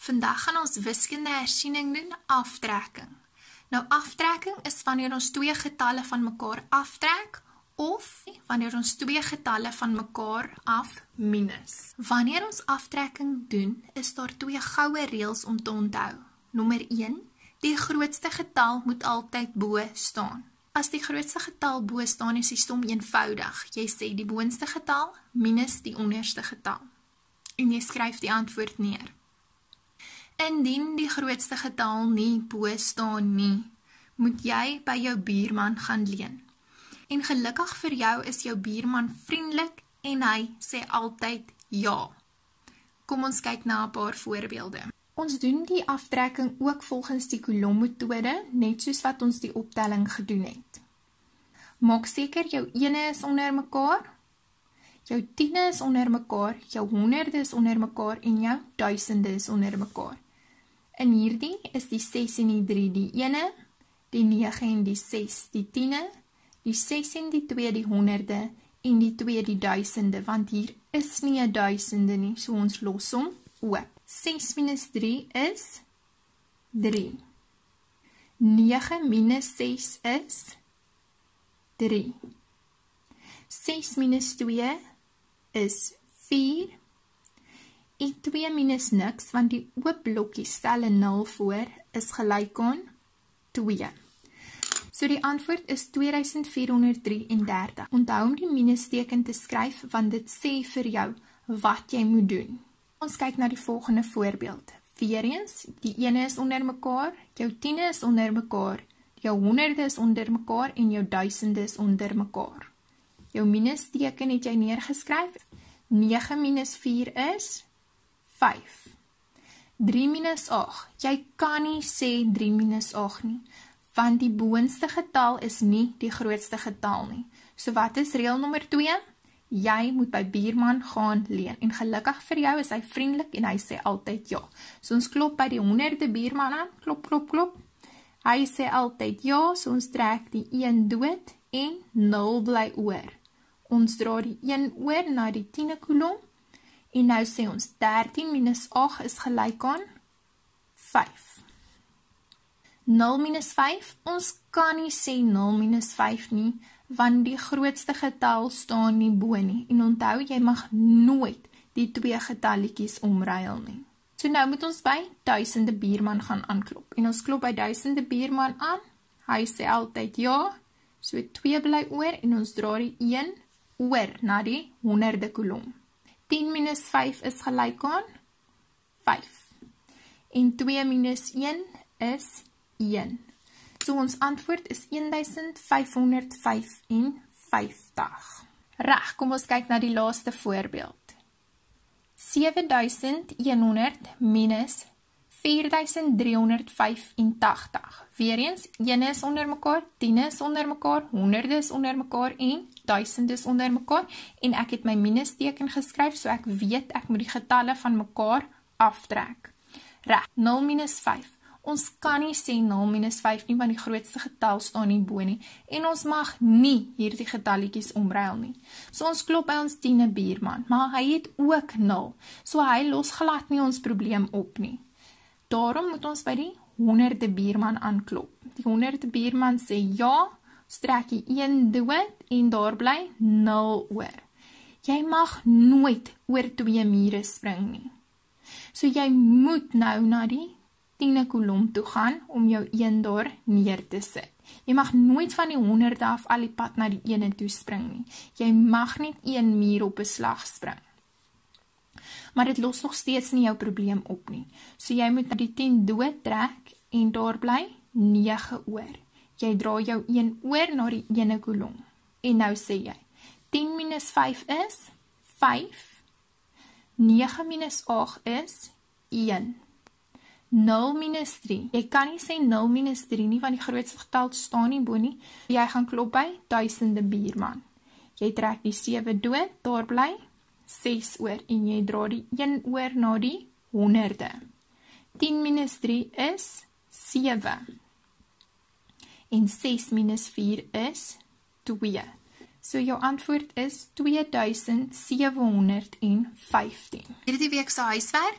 Vandag gaan ons wiskunde hersiening doen, aftrekking. Nou aftrekking is wanneer ons twee getalle van mekaar aftrek of wanneer ons twee getalle van mekaar af minus. Wanneer ons aftrekking doen, is daar twee goue reëls om te onthou. Nommer 1, die grootste getal moet altyd bo staan. As die grootste getal bo staan, is die som eenvoudig. Jy sê die boonste getal minus die onderste getal. En jy skryf die antwoord neer. Indien die grootste getal nie bo staan nie, moet jy by jou buurman gaan leen. En gelukkig vir jou is jou buurman vriendelik en hy sê altyd ja. Kom ons kyk na 'n paar voorbeelde. Ons doen die aftrekking ook volgens die kolommetode, net soos wat ons die optelling gedoen het. Maak seker jou ene is onder mekaar, jou tiende is onder mekaar, jou honderde is onder mekaar en jou duisende is onder mekaar. In hierdie is die 6 en die 3 die ene, die 9 en die 6 die tiende, die 6 en die 2 die honderde en die 2 die duisende, want hier is nie 'n duisende nie, so ons los hom oop. 6 minus 3 is 3. 9 minus 6 is 3. 6 minus 2 is 4. En 2 minus niks, want die oop blokkie stel 'n 0 voor, is gelyk aan 2. So die antwoord is 2433. Onthou om die minusteken te skryf, want dit sê vir jou wat jy moet doen. Ons kyk na die volgende voorbeeld. Weereens, die ene is onder mekaar, jou tiende is onder mekaar, jou honderde is onder mekaar en jou duisende is onder mekaar. Jou minusteken het jy neergeskryf. 9 minus 4 is 5. 3 minus 8. Jy kan nie sê 3 minus 8 nie, want die boonste getal is nie die grootste getal nie. So wat is reël nommer 2? Jy moet by buurman gaan leen. En gelukkig vir jou is hy vriendelik en hy sê altyd ja. So ons klop by die honderde buurman aan. Klop, klop, klop. Hy sê altyd ja, so ons trek die 1 dood en 0 bly oor. Ons dra die 1 oor na die 10e kolom. En nou sê ons 13 minus 8 is gelyk aan 5. 0 minus 5, ons kan nie sê 0 minus 5 nie, want die grootste getal staan nie bo nie. En onthou, jy mag nooit die twee getalletjies omruil nie. So nou moet ons by duisende buurman gaan aanklop. En ons klop by duisende buurman aan. Hy sê altyd ja, so 2 bly oor en ons dra die 1 oor na die honderde kolom. 10 minus 5 is gelyk aan 5. En 2 minus 1 is 1. So ons antwoord is 1555. Reg, kom ons kyk na die laaste voorbeeld. 7100 minus 4385. Weereens, ene is onder mekaar, tiende is onder mekaar, honderde is onder mekaar en duisende is onder mekaar. En ek het my minusteken geskryf, so ek weet ek moet die getalle van mekaar aftrek. Reg, 0 minus 5. Ons kan nie sê 0 minus 5 nie, want die grootste getal staan nie bo nie. En ons mag nie hierdie getalletjies omruil nie. So ons klop by ons 10e buurman, maar hy het ook 0. So hy los glad nie ons probleem op nie. Daarom moet ons by die honderde buurman aanklop. Die honderde buurman sê ja, strek die 1 dood en daar bly 0 oor. Jy mag nooit oor 2 mure spring nie. So jy moet nou na die 10e kolom toe gaan om jou 1 daar neer te sit. Jy mag nooit van die honderde af al die pad na die 1 toe spring nie. Jy mag net 1 muur op 'n slag spring. Maar dit los nog steeds nie jou probleem op nie. So jy moet die 10 dood trek en daar bly 9 oor. Jy dra jou 1 oor na die 1e kolom. En nou sê jy, 10 minus 5 is 5. 9 minus 8 is 1. 0 minus 3. Jy kan nie sê 0 minus 3 nie, want die grootste getal staan nie bo nie. Jy gaan klop by duisende buurman. Jy trek die 7 dood, daar bly 6 oor en jy dra die 1 oor na die honderde. 10 minus 3 is 7. En 6 minus 4 is 2. So jou antwoord is 2715. Hierdie week se huiswerk